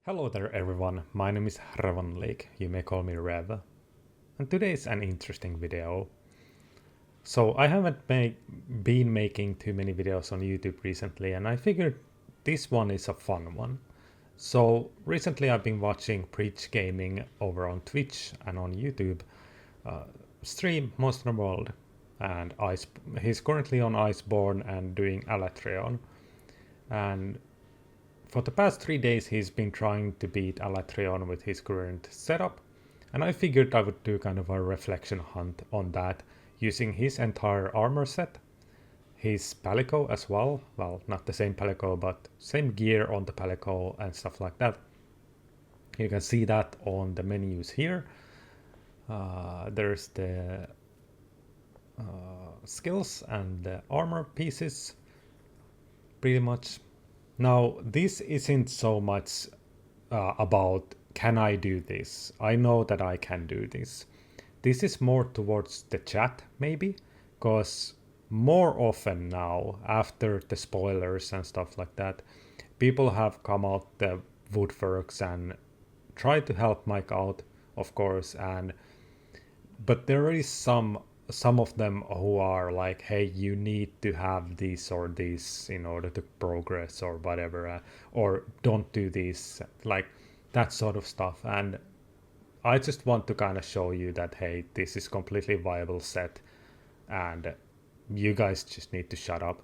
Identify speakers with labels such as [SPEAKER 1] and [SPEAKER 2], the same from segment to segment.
[SPEAKER 1] Hello there everyone, my name is Ravan Lake, you may call me Rev, and today is an interesting video. So I haven't been making too many videos on YouTube recently, and I figured this one is a fun one. So recently I've been watching PreachGaming over on Twitch and on YouTube stream most of the world, and he's currently on Iceborne and doing Alatreon, and for the past 3 days he's been trying to beat Alatreon with his current setup, and I figured I would do kind of a reflection hunt on that using his entire armor set, his palico as well, not the same palico but same gear on the palico and stuff like that. You can see that on the menus here. There's the skills and the armor pieces pretty much. Now, this isn't so much about can I do this? I know that I can do this. This is more towards the chat, maybe, because more often now, after the spoilers and stuff like that, people have come out the woodworks and tried to help Mike out, of course, but there is some of them who are like, hey, you need to have this or this in order to progress or whatever, or don't do this, like that sort of stuff. And I just want to kind of show you that, hey, this is completely viable set and you guys just need to shut up.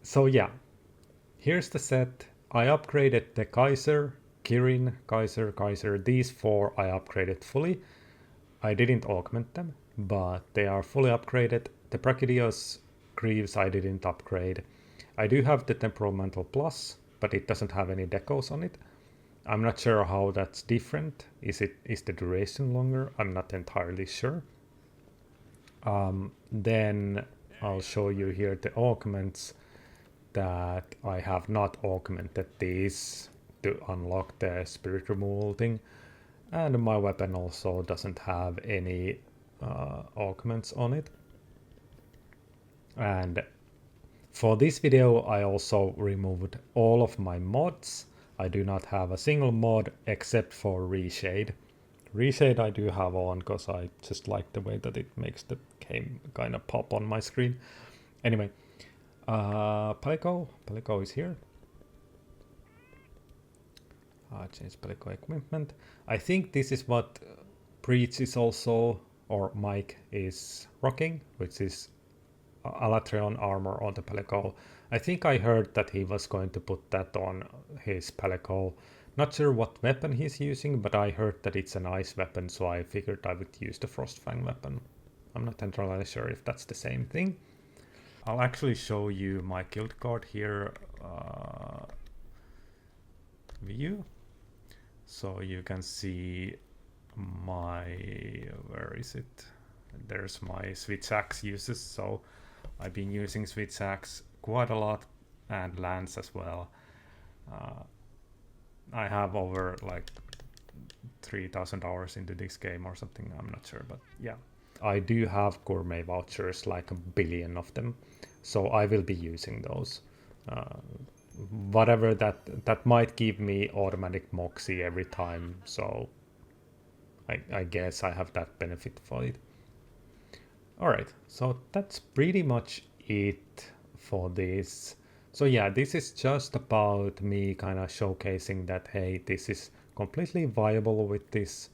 [SPEAKER 1] So yeah, here's the set. I upgraded the Kaiser, Kirin, Kaiser, these four I upgraded fully. I didn't augment them, but they are fully upgraded. The Brachydios Greaves I didn't upgrade. I do have the Temperamental Plus, but it doesn't have any decos on it. I'm not sure how that's different. Is the duration longer? I'm not entirely sure. Then I'll show you here the augments that I have not augmented these to unlock the spirit removal thing. And my weapon also doesn't have any augments on it. And for this video I also removed all of my mods. I do not have a single mod except for Reshade. Reshade I do have on because I just like the way that it makes the game kind of pop on my screen. Anyway, Palico is here. Change palico equipment. I think this is what Preach is also, or Mike is rocking, which is Alatreon armor on the palico. I think I heard that he was going to put that on his palico. Not sure what weapon he's using, but I heard that it's an ice weapon, so I figured I would use the Frostfang weapon. I'm not entirely sure if that's the same thing. I'll actually show you my guild card here. View. So you can see my, where is it? There's my switch axe uses. So I've been using switch axe quite a lot and lance as well. I have over like 3,000 hours into this game or something, I'm not sure, but yeah. I do have gourmet vouchers, like a billion of them, so I will be using those. Whatever that might give me automatic moxie every time, so I guess I have that benefit for it. Alright, so that's pretty much it for this. So yeah, this is just about me kind of showcasing that, hey, this is completely viable with this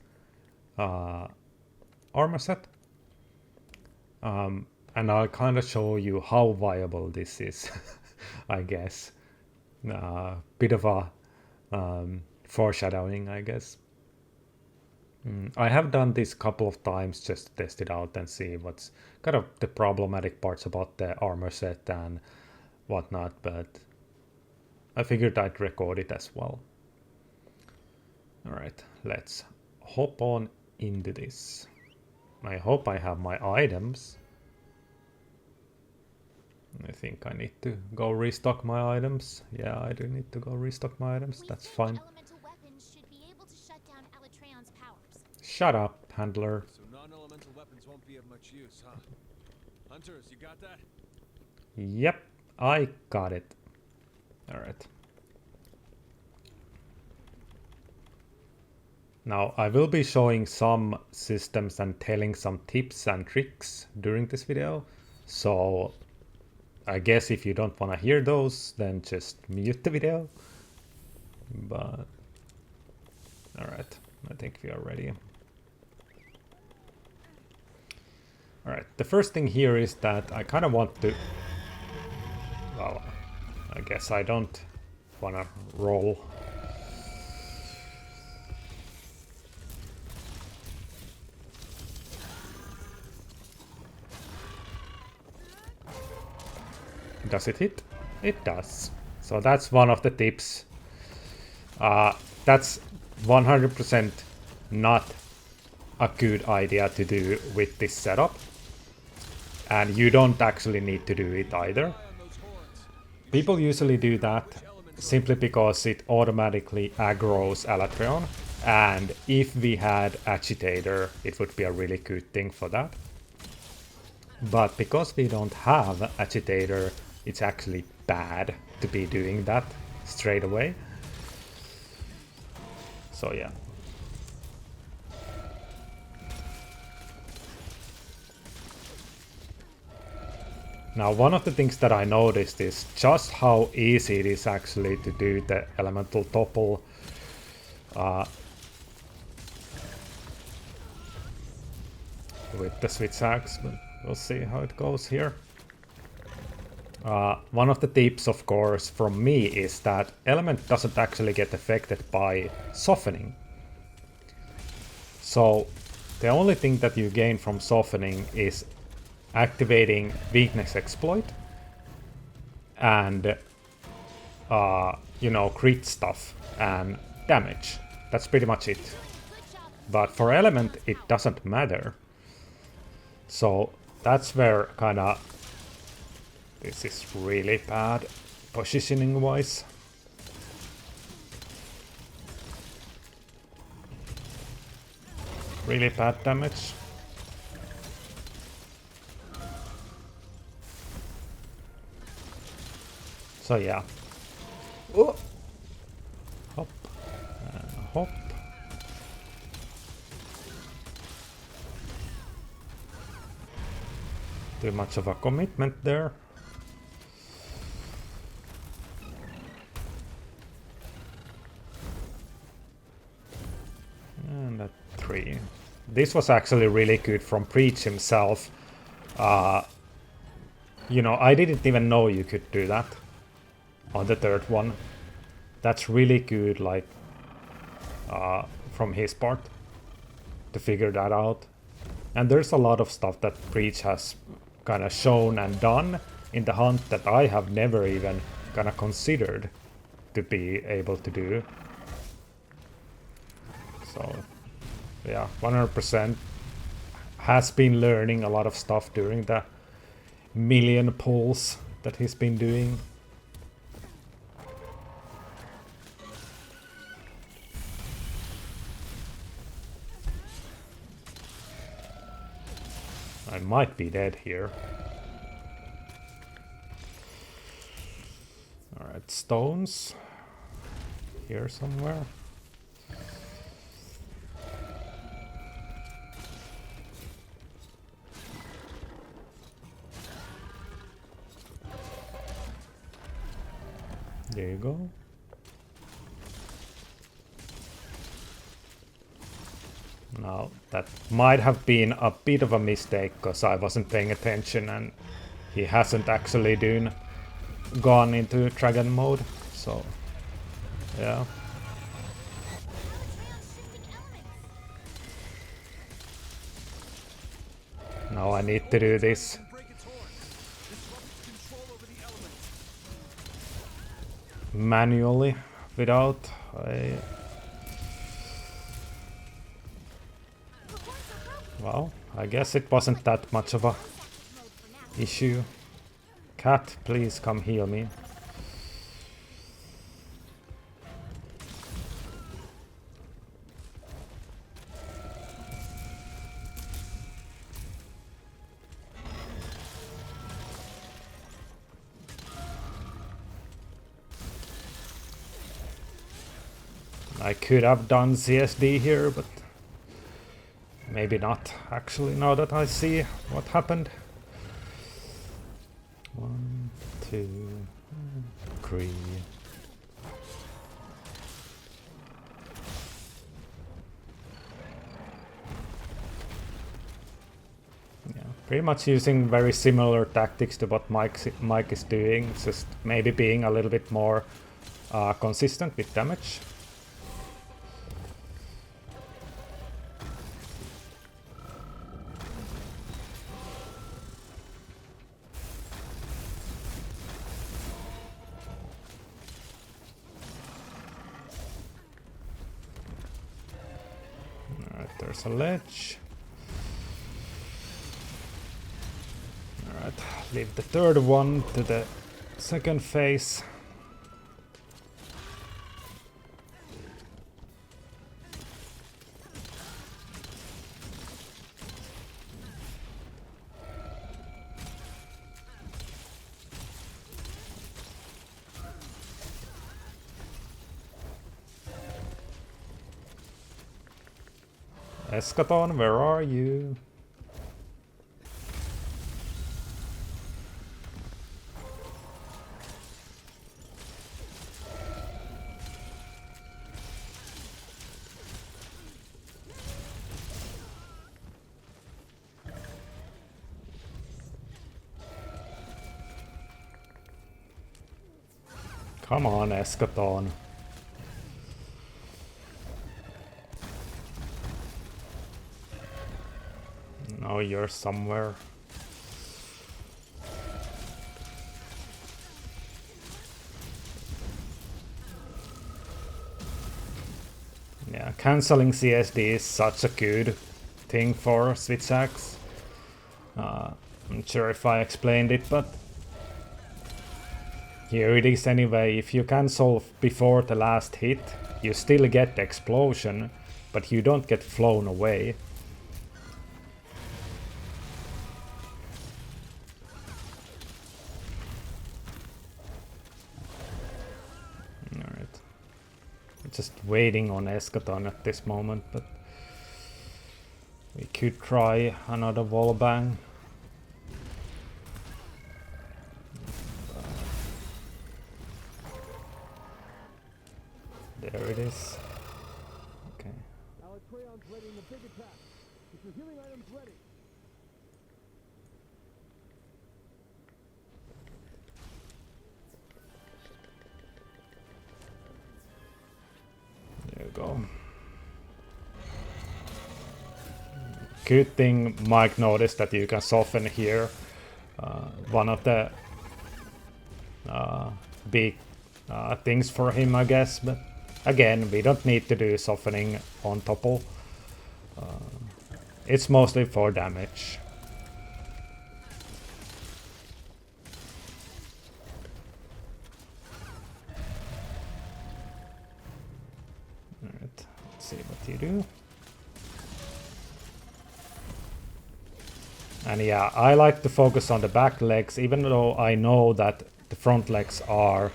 [SPEAKER 1] armor set. And I'll kind of show you how viable this is, I guess. Bit of a foreshadowing, I guess. I have done this a couple of times just to test it out and see what's kind of the problematic parts about the armor set and whatnot, but I figured I'd record it as well. Alright, let's hop on into this. I hope I have my items. I think I need to go restock my items. Yeah, I do need to go restock my items. That's fine.
[SPEAKER 2] Elemental weapons should be able to shut down Alatreon's powers.
[SPEAKER 1] Shut up, handler.
[SPEAKER 3] So non-elemental weapons won't be of much use, huh? Hunters, you got that?
[SPEAKER 1] Yep, I got it. Alright. Now I will be showing some systems and telling some tips and tricks during this video, so I guess if you don't want to hear those, then just mute the video. But alright, I think we are ready. Alright, the first thing here is that I kind of want to... Well, I guess I don't want to roll. Does it hit? It does. So that's one of the tips. That's 100% not a good idea to do with this setup. And you don't actually need to do it either. People usually do that simply because it automatically aggroes Alatreon. And if we had Agitator, it would be a really good thing for that. But because we don't have Agitator, it's actually bad to be doing that straight away. So yeah. Now one of the things that I noticed is just how easy it is actually to do the elemental topple with the switch axe, but we'll see how it goes here. One of the tips, of course, from me is that element doesn't actually get affected by softening. So the only thing that you gain from softening is activating weakness exploit and you know, crit stuff and damage. That's pretty much it. But for element it doesn't matter. So that's where kinda this is really bad positioning wise. Really bad damage. So yeah. Oh. Hop. Hop. Too much of a commitment there. And a 3. This was actually really good from Preach himself. You know, I didn't even know you could do that on the third one. That's really good, like, from his part to figure that out. And there's a lot of stuff that Preach has kind of shown and done in the hunt that I have never even kind of considered to be able to do. So yeah, 100% has been learning a lot of stuff during the million pulls that he's been doing. I might be dead here. Alright, stones. Here somewhere. There you go. Now, that might have been a bit of a mistake because I wasn't paying attention and he hasn't actually gone into dragon mode, so yeah. Now I need to do this manually without Well, I guess it wasn't that much of a issue. Cat, please come heal me. I could have done CSD here, but maybe not, actually, now that I see what happened. 1, 2, 3. Yeah, pretty much using very similar tactics to what Mike is doing, just maybe being a little bit more consistent with damage. Alright, there's a ledge. Alright, leave the third one to the second phase. Eschaton, where are you? Come on, Eschaton. No, you're somewhere. Yeah, cancelling CSD is such a good thing for Switch Axe. I'm not sure if I explained it, but here it is anyway. If you cancel before the last hit, you still get the explosion, but you don't get flown away. Alright. Just waiting on Eschaton at this moment, but we could try another wall bang. There it is. Okay.
[SPEAKER 3] Alatreon's ready in the big attack. Get your healing items ready.
[SPEAKER 1] There you go. Good thing Mike noticed that you can soften here. One of the big things for him, I guess, but again, we don't need to do softening on topple. It's mostly for damage. Alright, let's see what you do. And yeah, I like to focus on the back legs, even though I know that the front legs are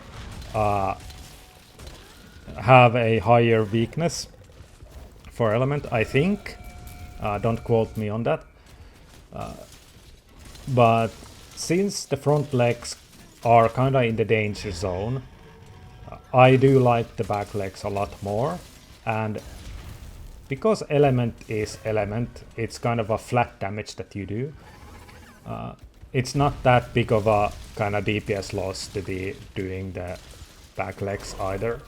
[SPEAKER 1] have a higher weakness for element, I think. Don't quote me on that. But since the front legs are kinda in the danger zone, I do like the back legs a lot more. And because element is element, it's kind of a flat damage that you do. It's not that big of a kind of DPS loss to be doing the back legs either.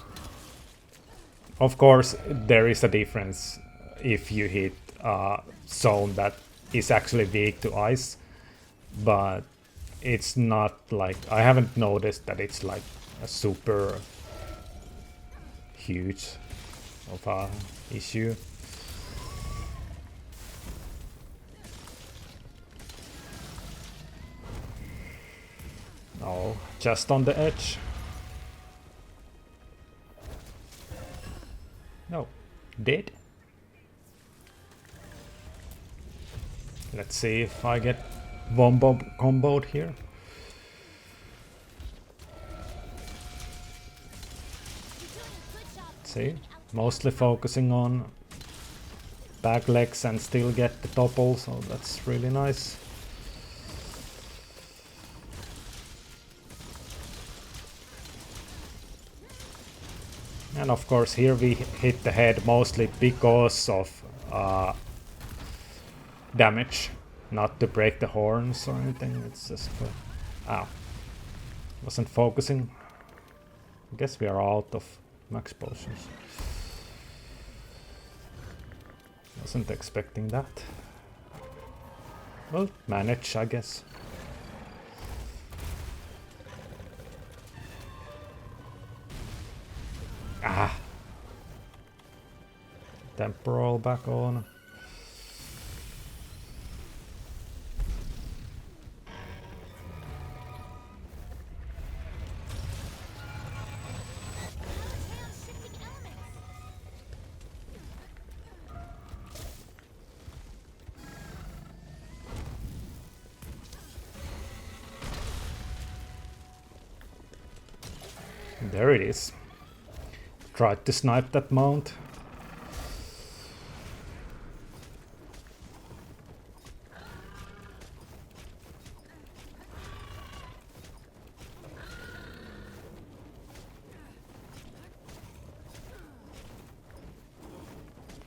[SPEAKER 1] Of course, there is a difference if you hit a zone that is actually weak to ice, but it's not like, I haven't noticed that it's like a super huge of a issue. Oh, just on the edge. No, dead. Let's see if I get Wombo comboed here.
[SPEAKER 2] You're doing a good job
[SPEAKER 1] See?
[SPEAKER 2] keeping
[SPEAKER 1] Mostly focusing on back legs and still get the topple, so that's really nice. And of course here we hit the head mostly because of damage, not to break the horns or anything, it's just for... Ow. Wasn't focusing. I guess we are out of max potions. Wasn't expecting that. Well, manage, I guess. Ah! Temporal back on. There it is. Tried to snipe that mount.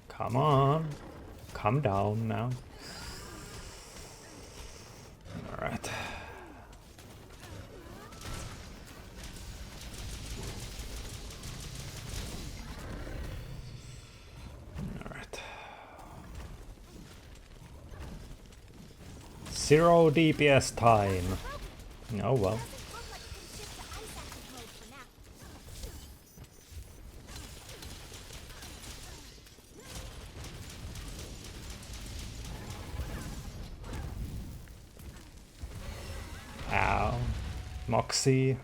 [SPEAKER 1] Come on. Come down now. Alright. Alright. 0 DPS time. Oh well. Ow. Moxie.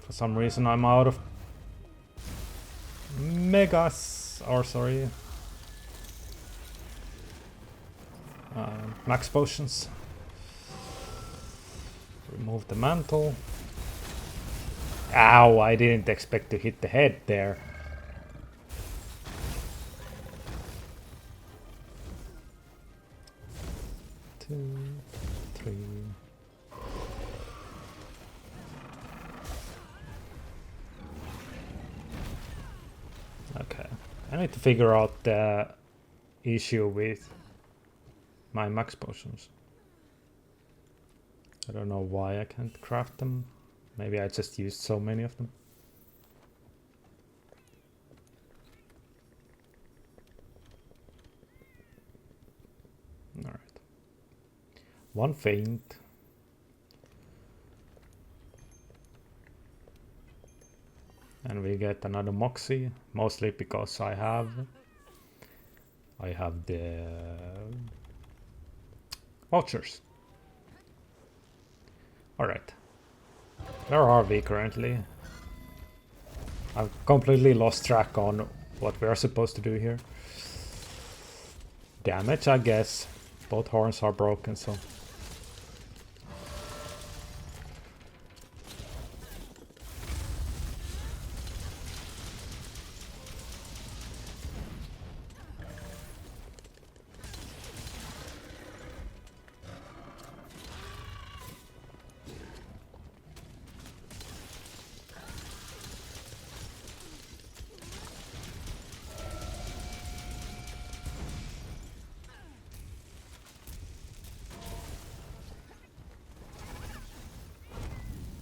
[SPEAKER 1] For some reason I'm out of megas, or sorry, max potions. Remove the mantle. Ow, I didn't expect to hit the head there. Two, three. Okay, I need to figure out the issue with my max potions. I don't know why I can't craft them. Maybe I just used so many of them. Alright. One feint. And we get another Moxie, mostly because I have the vouchers. Alright. Where are we currently? I've completely lost track on what we are supposed to do here. Damage, I guess. Both horns are broken, so...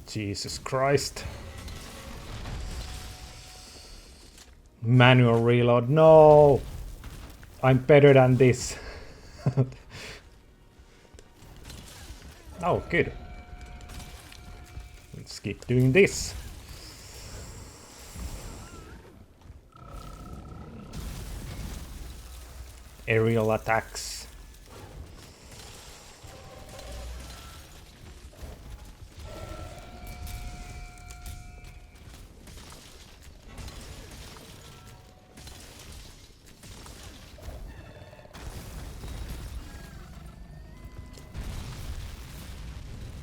[SPEAKER 1] Jesus Christ. Manual reload. No! I'm better than this. Oh, good. Let's keep doing this. Aerial attacks.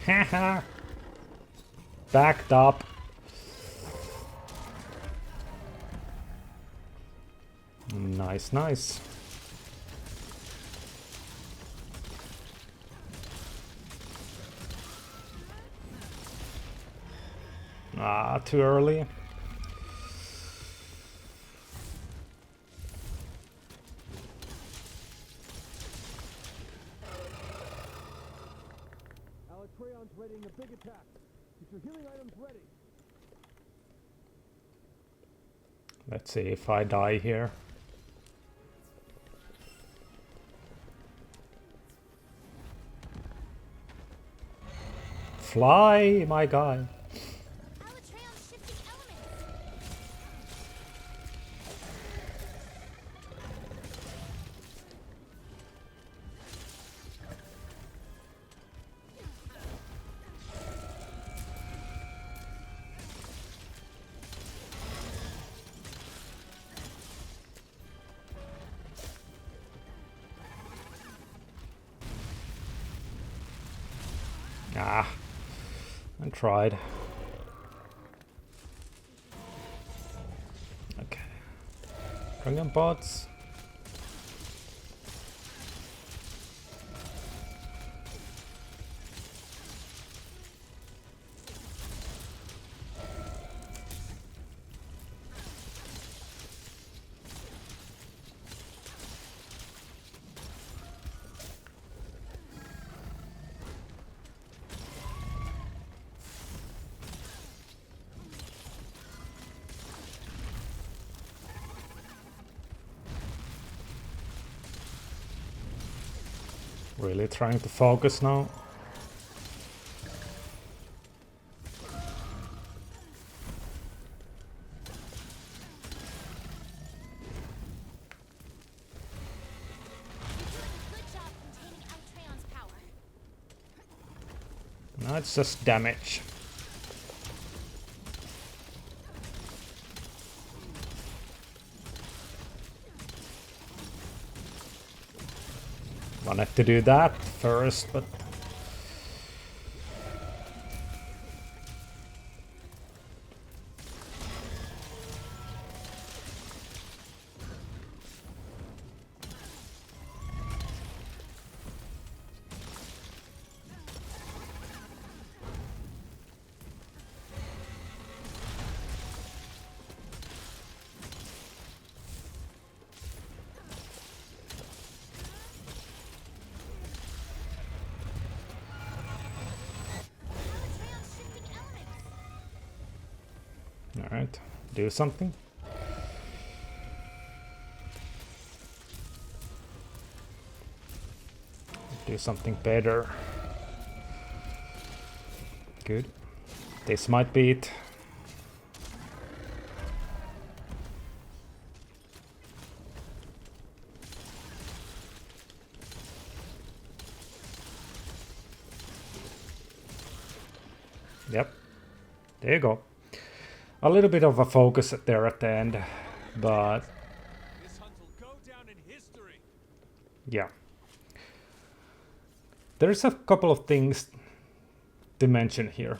[SPEAKER 1] Haha. backed up. Nice, nice. Ah, too early.
[SPEAKER 3] Alatreon's readying a big attack. Get your healing items ready.
[SPEAKER 1] Let's see if I die here. Fly, my guy.
[SPEAKER 2] Alatreon's shifting elements.
[SPEAKER 1] Ah, I tried. Okay. Dragon bots. Really trying to focus now.
[SPEAKER 2] Good job containing Alatreon's power.
[SPEAKER 1] Now it's just damage. Wanted to do that first, but
[SPEAKER 2] Alatreon's shifting elements.
[SPEAKER 1] alright, do something. Do something better. Good. This might be it. Yep. There you go. A little bit of a focus there at the end, but
[SPEAKER 3] This hunt will go down in history.
[SPEAKER 1] yeah. There's a couple of things to mention here.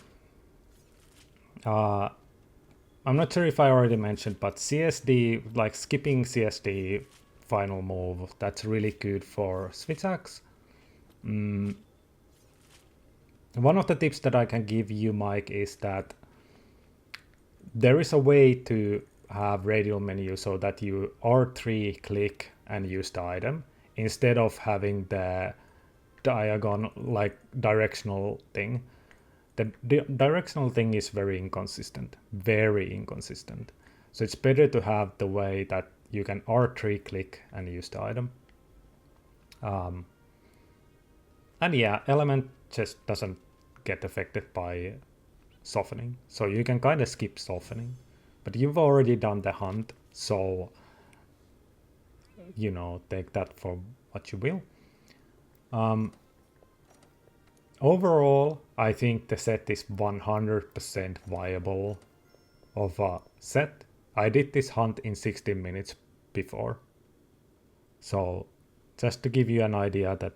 [SPEAKER 1] I'm not sure if I already mentioned, but CSD, like skipping CSD final move, that's really good for switch axe. One of the tips that I can give you, Mike, is that there is a way to have radial menu so that you R3 click and use the item instead of having the diagonal, like directional thing. The directional thing is very inconsistent. So it's better to have the way that you can R3 click and use the item. And yeah, element just doesn't get affected by softening. So you can kind of skip softening. But you've already done the hunt, so you know, take that for what you will. Overall, I think the set is 100% viable of a set. I did this hunt in 16 minutes before. So just to give you an idea that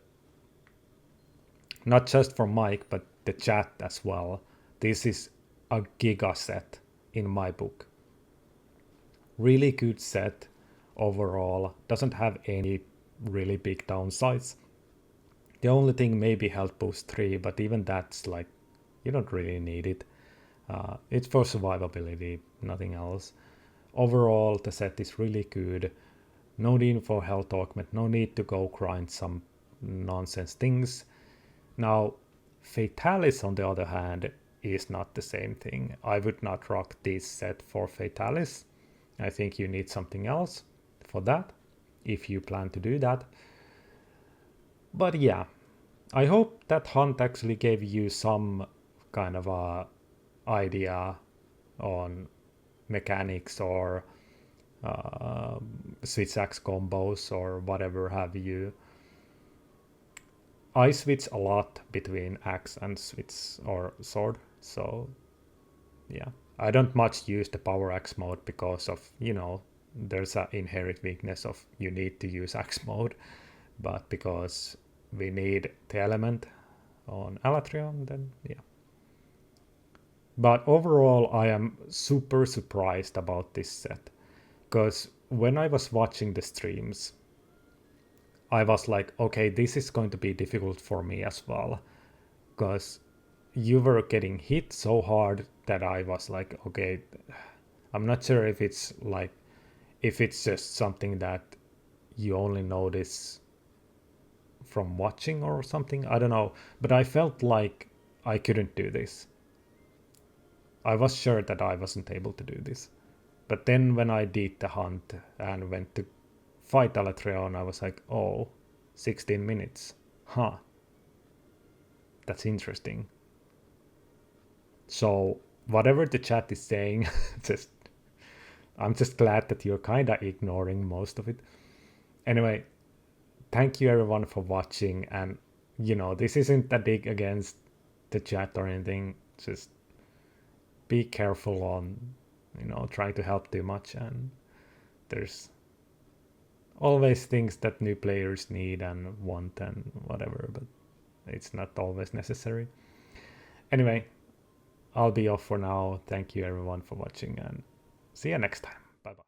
[SPEAKER 1] not just for Mike, but the chat as well, this is a giga set in my book. Really good set overall, doesn't have any really big downsides. The only thing maybe health boost 3, but even that's like, you don't really need it. It's for survivability, nothing else. Overall, the set is really good. No need for health augment, no need to go grind some nonsense things. Now, Fatalis, on the other hand, is not the same thing. I would not rock this set for Fatalis. I think you need something else for that, if you plan to do that. But yeah, I hope that hunt actually gave you some kind of a idea on mechanics or switch axe combos or whatever have you. I switch a lot between axe and switch or sword, so yeah. I don't much use the power axe mode because of, there's an inherent weakness of you need to use axe mode, but because we need the element on Alatreon, then yeah. But overall, I am super surprised about this set, because when I was watching the streams, I was like, okay, this is going to be difficult for me as well, because you were getting hit so hard that I was like, okay, I'm not sure if it's just something that you only notice from watching or something, I don't know, but I felt like I couldn't do this. I was sure that I wasn't able to do this. But then when I did the hunt and went to fight Alatreon, I was like, oh, 16 minutes. Huh. That's interesting. So whatever the chat is saying, I'm just glad that you're kind of ignoring most of it. Anyway, thank you everyone for watching, and this isn't a dig against the chat or anything, just be careful on trying to help too much, and there's always things that new players need and want and whatever, but it's not always necessary. Anyway, I'll be off for now. Thank you everyone for watching, and see you next time. Bye bye.